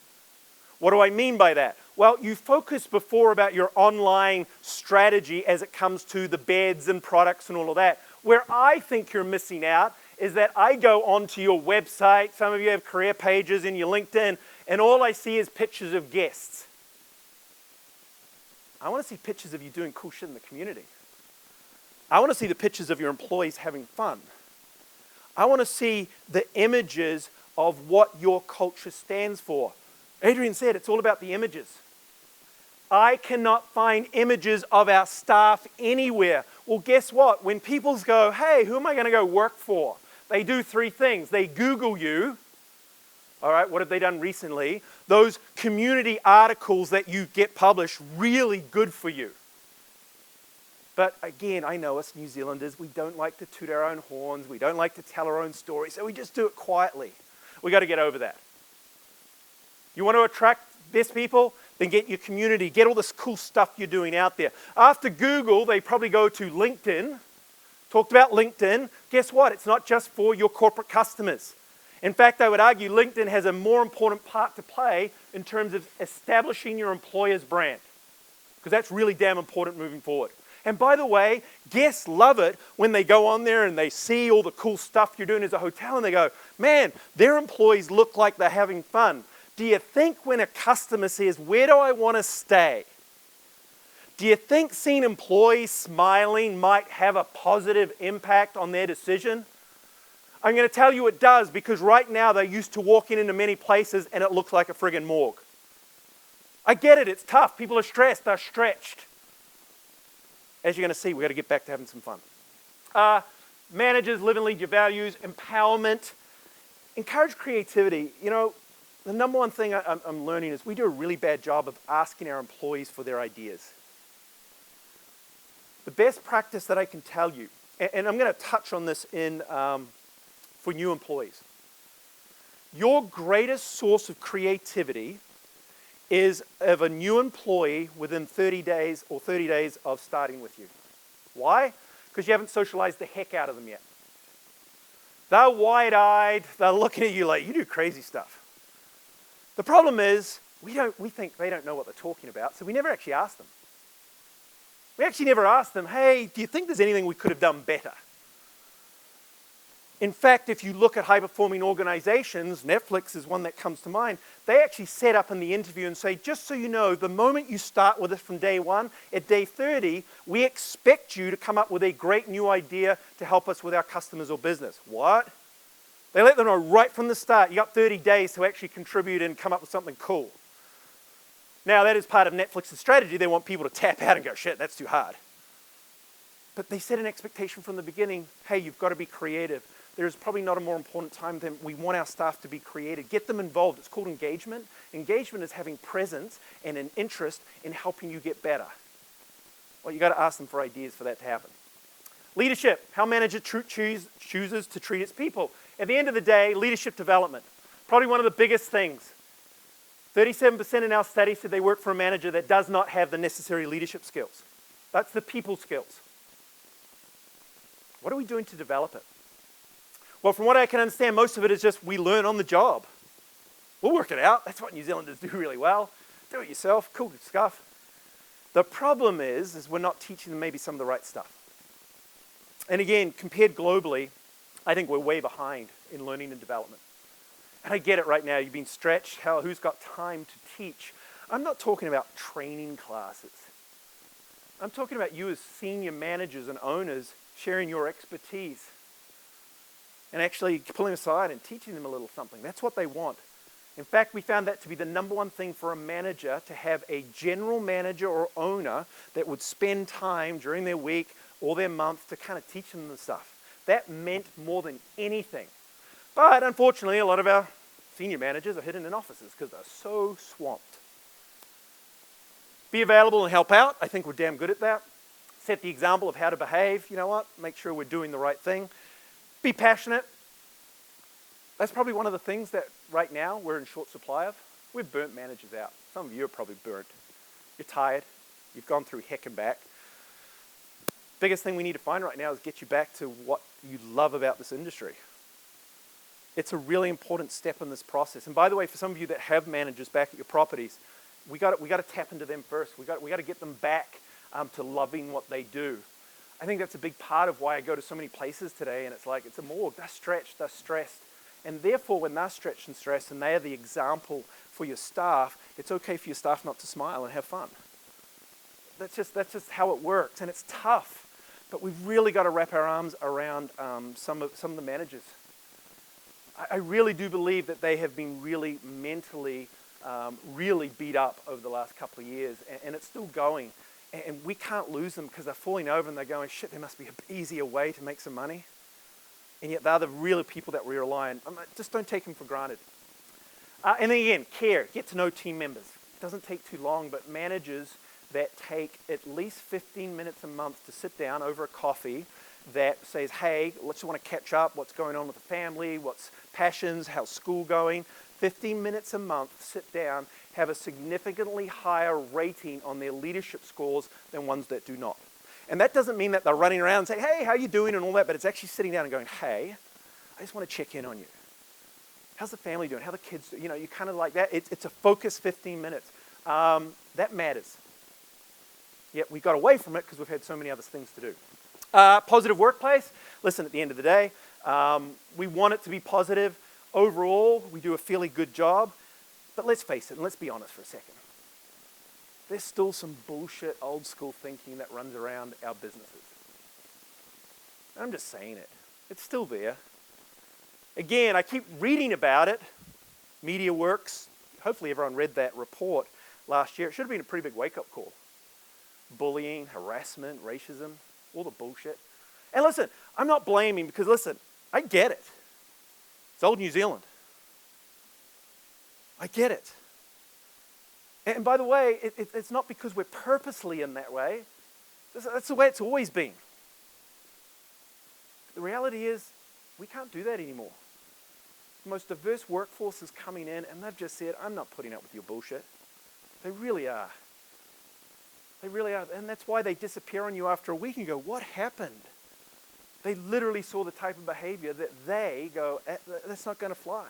What do I mean by that? Well, you focused before about your online strategy as it comes to the beds and products and all of that. Where I think you're missing out is that I go onto your website, some of you have career pages in your LinkedIn, and all I see is pictures of guests. I want to see pictures of you doing cool shit in the community. I want to see the pictures of your employees having fun. I want to see the images of what your culture stands for. Adrian said it's all about the images. I cannot find images of our staff anywhere. Well, guess what? When people go, hey, who am I going to go work for? They do three things. They Google you. All right, what have they done recently? Those community articles that you get published, really good for you. But again, I know us New Zealanders, we don't like to toot our own horns. We don't like to tell our own stories, so we just do it quietly. We got to get over that. You want to attract best people? Then get your community, get all this cool stuff you're doing out there. After Google, they probably go to LinkedIn. Talked about LinkedIn. Guess what? It's not just for your corporate customers. In fact, I would argue LinkedIn has a more important part to play in terms of establishing your employer's brand, because that's really damn important moving forward. And by the way, guests love it when they go on there and they see all the cool stuff you're doing as a hotel and they go, man, their employees look like they're having fun. Do you think when a customer says, where do I want to stay? Do you think seeing employees smiling might have a positive impact on their decision? I'm going to tell you it does, because right now they're used to walking into many places and it looks like a friggin' morgue. I get it, it's tough. People are stressed, they're stretched. As you're going to see, we've got to get back to having some fun. Managers, live and lead your values, empowerment, encourage creativity. You know, the number one thing I'm learning is we do a really bad job of asking our employees for their ideas. The best practice that I can tell you, and I'm going to touch on this for new employees. Your greatest source of creativity is of a new employee within 30 days or 30 days of starting with you. Why? Because you haven't socialized the heck out of them yet. They're wide-eyed, they're looking at you like, you do crazy stuff. The problem is, we think they don't know what they're talking about, so we never actually ask them. We actually never ask them, hey, do you think there's anything we could have done better? In fact, if you look at high-performing organizations, Netflix is one that comes to mind, they actually set up in the interview and say, just so you know, the moment you start with us from day one, at day 30, we expect you to come up with a great new idea to help us with our customers or business. What? They let them know right from the start, you got 30 days to actually contribute and come up with something cool. Now, that is part of Netflix's strategy. They want people to tap out and go, shit, that's too hard. But they set an expectation from the beginning, hey, you've got to be creative. There's probably not a more important time than we want our staff to be creative. Get them involved. It's called engagement. Engagement is having presence and an interest in helping you get better. Well, you've got to ask them for ideas for that to happen. Leadership, how a manager chooses to treat its people. At the end of the day, leadership development, probably one of the biggest things. 37% in our study said they work for a manager that does not have the necessary leadership skills. That's the people skills. What are we doing to develop it? Well, from what I can understand, most of it is just we learn on the job. We'll work it out. That's what New Zealanders do really well. Do it yourself, cool stuff. The problem is we're not teaching them maybe some of the right stuff. And again, compared globally, I think we're way behind in learning and development. And I get it right now, you've been stretched. Hell, who's got time to teach? I'm not talking about training classes. I'm talking about you as senior managers and owners sharing your expertise and actually pulling aside and teaching them a little something. That's what they want. In fact, we found that to be the number one thing for a manager, to have a general manager or owner that would spend time during their week or their month to kind of teach them the stuff. That meant more than anything. But unfortunately, a lot of our senior managers are hidden in offices because they're so swamped. Be available and help out. I think we're damn good at that. Set the example of how to behave. You know what? Make sure we're doing the right thing. Be passionate. That's probably one of the things that right now we're in short supply of. We've burnt managers out. Some of you are probably burnt. You're tired. You've gone through heck and back. Biggest thing we need to find right now is get you back to what you love about this industry. It's a really important step in this process. And by the way, for some of you that have managers back at your properties, we got to tap into them first. We got to get them back to loving what they do. I think that's a big part of why I go to so many places today, and it's like, it's a morgue. They're stretched, they're stressed. And therefore, when they're stretched and stressed and they are the example for your staff, it's okay for your staff not to smile and have fun. That's just how it works, and it's tough. But we've really got to wrap our arms around some of the managers. I really do believe that they have been really mentally really beat up over the last couple of years, and it's still going. And we can't lose them because they're falling over and they're going, shit, there must be an easier way to make some money. And yet they're the real people that we rely on. Just don't take them for granted. And then again, care, get to know team members. It doesn't take too long, but managers that take at least 15 minutes a month to sit down over a coffee that says, hey, let's want to catch up, what's going on with the family, what's passions, how's school going. 15 minutes a month, sit down, have a significantly higher rating on their leadership scores than ones that do not. And that doesn't mean that they're running around and saying, hey, how you doing and all that, but it's actually sitting down and going, hey, I just want to check in on you. How's the family doing? How are the kids doing? You know, you kind of like that. It's a focused 15 minutes. That matters. Yet we got away from it because we've had so many other things to do. Positive workplace. Listen, at the end of the day, we want it to be positive. Overall, we do a fairly good job. But let's face it, and let's be honest for a second. There's still some bullshit old school thinking that runs around our businesses. I'm just saying it. It's still there. Again, I keep reading about it. MediaWorks. Hopefully everyone read that report last year. It should have been a pretty big wake-up call. Bullying, harassment, racism, all the bullshit. And listen, I'm not blaming because, listen, I get it. It's old New Zealand. I get it. And by the way, it's not because we're purposely in that way. That's the way it's always been. The reality is, we can't do that anymore. The most diverse workforce is coming in, and they've just said, I'm not putting up with your bullshit. They really are. They really are. And that's why they disappear on you after a week and go, what happened? They literally saw the type of behavior that they go, that's not going to fly.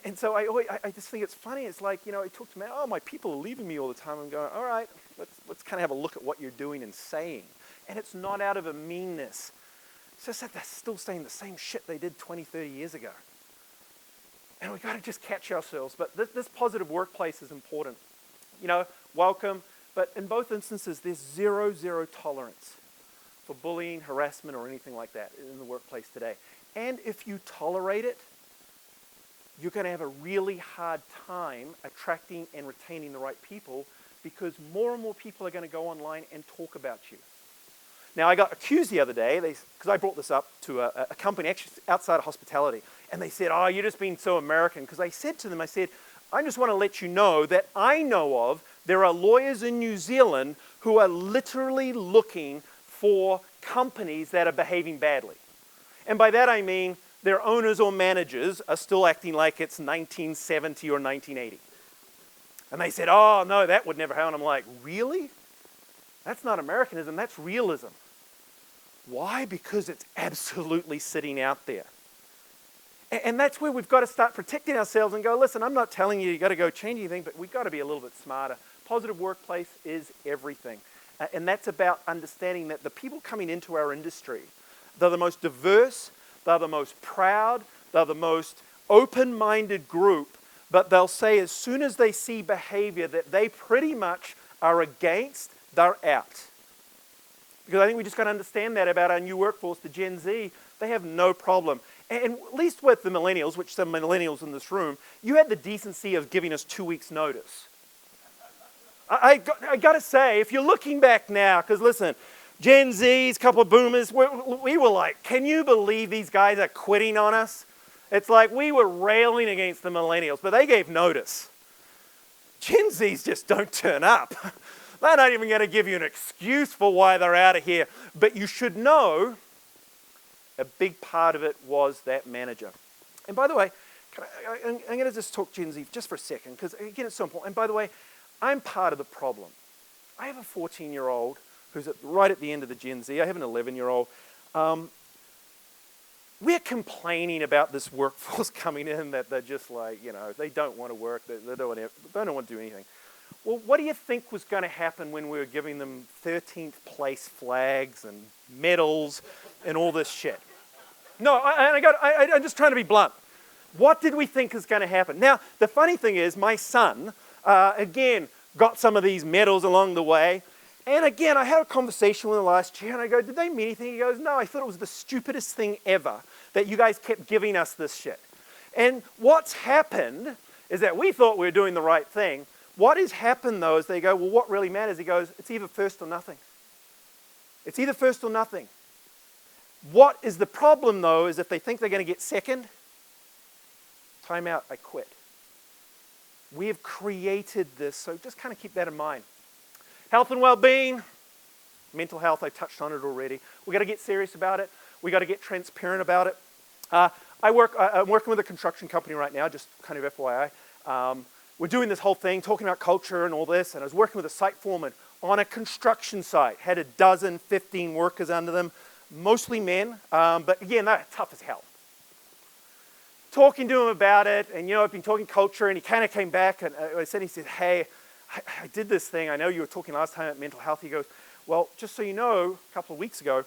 And so I just think it's funny. It's like, you know, I talk to me, oh, my people are leaving me all the time. I'm going, all right, let's kind of have a look at what you're doing and saying. And it's not out of a meanness. It's just that they're still saying the same shit they did 20, 30 years ago. And we've got to just catch ourselves. But this positive workplace is important. You know, welcome. But in both instances, there's zero tolerance for bullying, harassment, or anything like that in the workplace today. And if you tolerate it, you're going to have a really hard time attracting and retaining the right people because more and more people are going to go online and talk about you. Now, I got accused the other day, because I brought this up to a company actually outside of hospitality, and they said, oh, you're just being so American. Because I said to them, I said, I just want to let you know that I know of, there are lawyers in New Zealand who are literally looking for companies that are behaving badly. And by that I mean their owners or managers are still acting like it's 1970 or 1980. And they said, oh, no, that would never happen. I'm like, really? That's not Americanism, that's realism. Why? Because it's absolutely sitting out there. And that's where we've got to start protecting ourselves and go, listen, I'm not telling you got to go change anything, but we've got to be a little bit smarter. Positive workplace is everything. And that's about understanding that the people coming into our industry, they're the most diverse, they're the most proud, they're the most open-minded group, but they'll say as soon as they see behavior that they pretty much are against, they're out. Because I think we just got to understand that about our new workforce, the Gen Z. They have no problem. And at least with the millennials, which some millennials in this room, you had the decency of giving us 2 weeks' notice. I got to say, if you're looking back now, because listen, Gen Zs, couple of boomers, we were like, can you believe these guys are quitting on us? It's like we were railing against the millennials, but they gave notice. Gen Zs just don't turn up. They're not even going to give you an excuse for why they're out of here. But you should know a big part of it was that manager. And by the way, I'm going to just talk Gen Z just for a second, because again, it's so important. And by the way, I'm part of the problem. I have a 14-year-old who's right at the end of the Gen Z. I have an 11-year-old. We're complaining about this workforce coming in that they're just like, they don't want to work, they don't want to do anything. Well, what do you think was going to happen when we were giving them 13th place flags and medals and all this shit? No, I'm just trying to be blunt. What did we think is going to happen? Now, the funny thing is, my son, again, got some of these medals along the way. And again, I had a conversation with him last year, and I go, did they mean anything? He goes, no, I thought it was the stupidest thing ever that you guys kept giving us this shit. And what's happened is that we thought we were doing the right thing. What has happened, though, is they go, well, what really matters? He goes, it's either first or nothing. It's either first or nothing. What is the problem, though, is if they think they're going to get second, time out, I quit. We have created this, so just kind of keep that in mind. Health and well-being, mental health, I touched on it already. We've got to get serious about it. We've got to get transparent about it. I'm working with a construction company right now, just kind of FYI. We're doing this whole thing, talking about culture and all this, and I was working with a site foreman on a construction site. Had a dozen, 15 workers under them, mostly men, but again, they're tough as hell. Talking to him about it, and I've been talking culture, and he kind of came back, and he said, hey, I did this thing. I know you were talking last time about mental health. He goes, well, just so you know, a couple of weeks ago,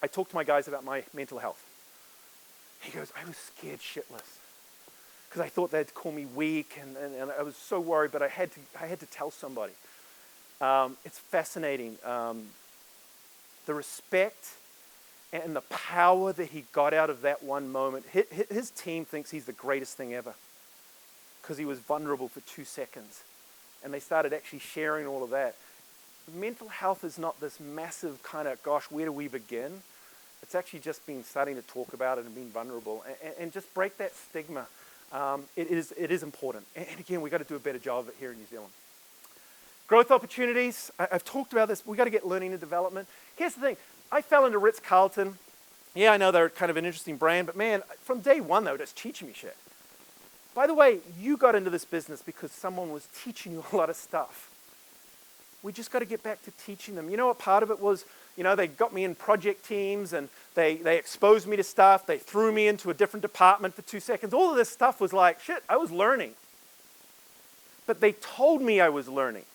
I talked to my guys about my mental health. He goes, I was scared shitless because I thought they'd call me weak, and I was so worried, but I had to tell somebody. It's fascinating. The respect and the power that he got out of that one moment. His team thinks he's the greatest thing ever because he was vulnerable for 2 seconds. And they started actually sharing all of that. Mental health is not this massive kind of, gosh, where do we begin? It's actually just been starting to talk about it and being vulnerable and just break that stigma. It is important. And again, we've got to do a better job of it here in New Zealand. Growth opportunities. I've talked about this. We've got to get learning and development. Here's the thing. I fell into Ritz-Carlton. Yeah, I know they're kind of an interesting brand, but man, from day one, they were just teaching me shit. By the way, you got into this business because someone was teaching you a lot of stuff. We just got to get back to teaching them. You know what part of it was? They got me in project teams and they exposed me to stuff. They threw me into a different department for 2 seconds. All of this stuff was like, shit, I was learning. But they told me I was learning.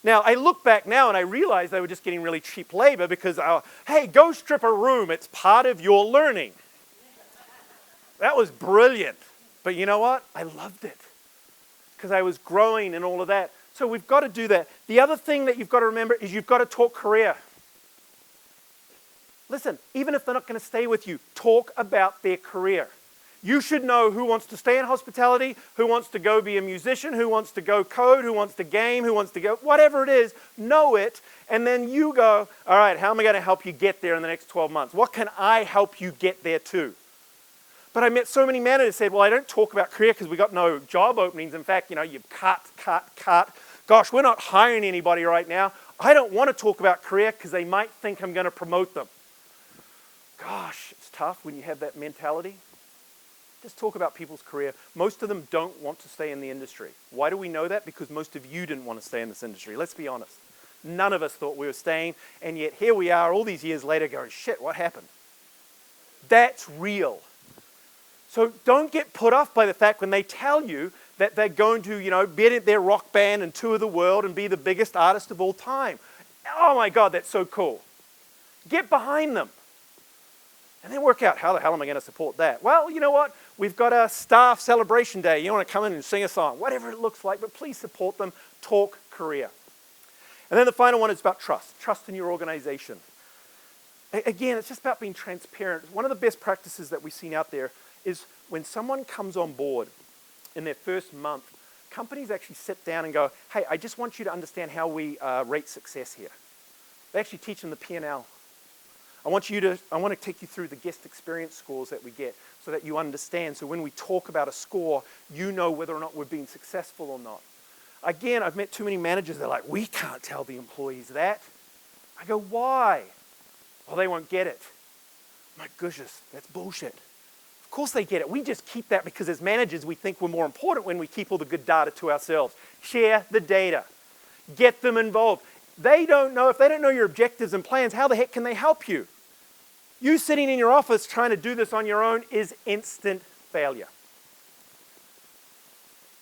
Now, I look back now and I realize they were just getting really cheap labor because, hey, go strip a room. It's part of your learning. That was brilliant. But you know what? I loved it because I was growing and all of that. So we've got to do that. The other thing that you've got to remember is you've got to talk career. Listen, even if they're not going to stay with you, talk about their career. You should know who wants to stay in hospitality, who wants to go be a musician, who wants to go code, who wants to game, who wants to go, whatever it is, know it, and then you go, all right, how am I going to help you get there in the next 12 months? What can I help you get there to? But I met so many managers who said, well, I don't talk about career because we got no job openings. In fact, you cut. Gosh, we're not hiring anybody right now. I don't want to talk about career because they might think I'm going to promote them. Gosh, it's tough when you have that mentality. Just talk about people's career. Most of them don't want to stay in the industry. Why do we know that? Because most of you didn't want to stay in this industry. Let's be honest. None of us thought we were staying, and yet here we are all these years later going, shit, what happened? That's real. So don't get put off by the fact when they tell you that they're going to, be in their rock band and tour the world and be the biggest artist of all time. Oh my God, that's so cool. Get behind them. And then work out, how the hell am I going to support that? Well, you know what? We've got a staff celebration day. You want to come in and sing a song, whatever it looks like, but please support them. Talk career. And then the final one is about trust. Trust in your organization. Again, it's just about being transparent. One of the best practices that we've seen out there is when someone comes on board in their first month, companies actually sit down and go, hey, I just want you to understand how we rate success here. They actually teach them the P&L. I want to take you through the guest experience scores that we get so that you understand. So when we talk about a score, you know whether or not we're being successful or not. Again, I've met too many managers, they're like, we can't tell the employees that. I go, why? Well, they won't get it. My goodness, that's bullshit. Of course they get it. We just keep that because as managers, we think we're more important when we keep all the good data to ourselves. Share the data. Get them involved. They don't know, if they don't know your objectives and plans, how the heck can they help you? You sitting in your office trying to do this on your own is instant failure.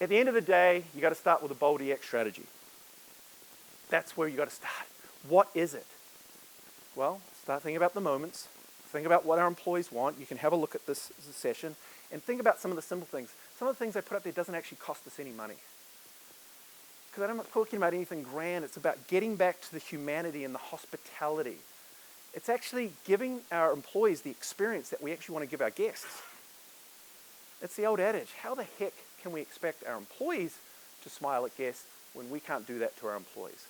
At the end of the day, you got to start with a bold EX strategy. That's where you got to start. What is it? Well, start thinking about the moments. Think about what our employees want. You can have a look at this session and think about some of the simple things. Some of the things I put up there doesn't actually cost us any money. Because I'm not talking about anything grand. It's about getting back to the humanity and the hospitality. It's actually giving our employees the experience that we actually want to give our guests. It's the old adage, how the heck can we expect our employees to smile at guests when we can't do that to our employees?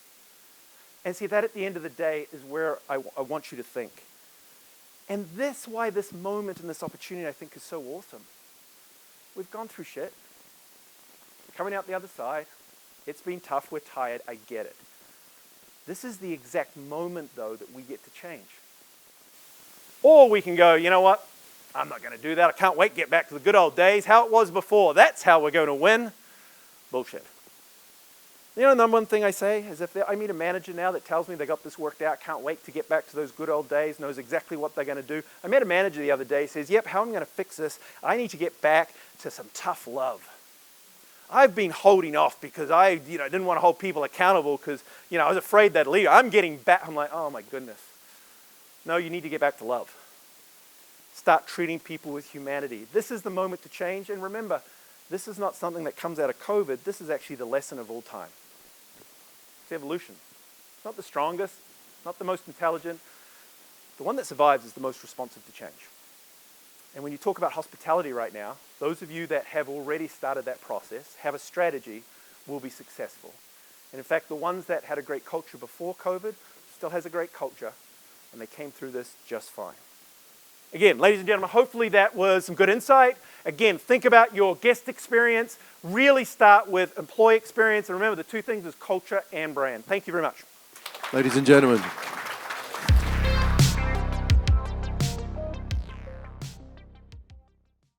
And see, that at the end of the day is where I want you to think. And that's why this moment and this opportunity I think is so awesome. We've gone through shit. We're coming out the other side. It's been tough, we're tired, I get it. This is the exact moment, though, that we get to change. Or we can go, you know what? I'm not going to do that. I can't wait to get back to the good old days, how it was before. That's how we're going to win. Bullshit. You know, the number one thing I say is if I meet a manager now that tells me they got this worked out, can't wait to get back to those good old days, knows exactly what they're going to do. I met a manager the other day, says, yep, how am I going to fix this? I need to get back to some tough love. I've been holding off because I didn't want to hold people accountable because I was afraid that'd leave. I'm getting back. I'm like, oh my goodness. No, you need to get back to love. Start treating people with humanity. This is the moment to change. And remember, this is not something that comes out of COVID. This is actually the lesson of all time. It's evolution. It's not the strongest, not the most intelligent. The one that survives is the most responsive to change. And when you talk about hospitality right now, those of you that have already started that process, have a strategy, will be successful. And in fact, the ones that had a great culture before COVID still has a great culture, and they came through this just fine. Again, ladies and gentlemen, hopefully that was some good insight. Again, think about your guest experience. Really start with employee experience. And remember, the two things is culture and brand. Thank you very much. Ladies and gentlemen.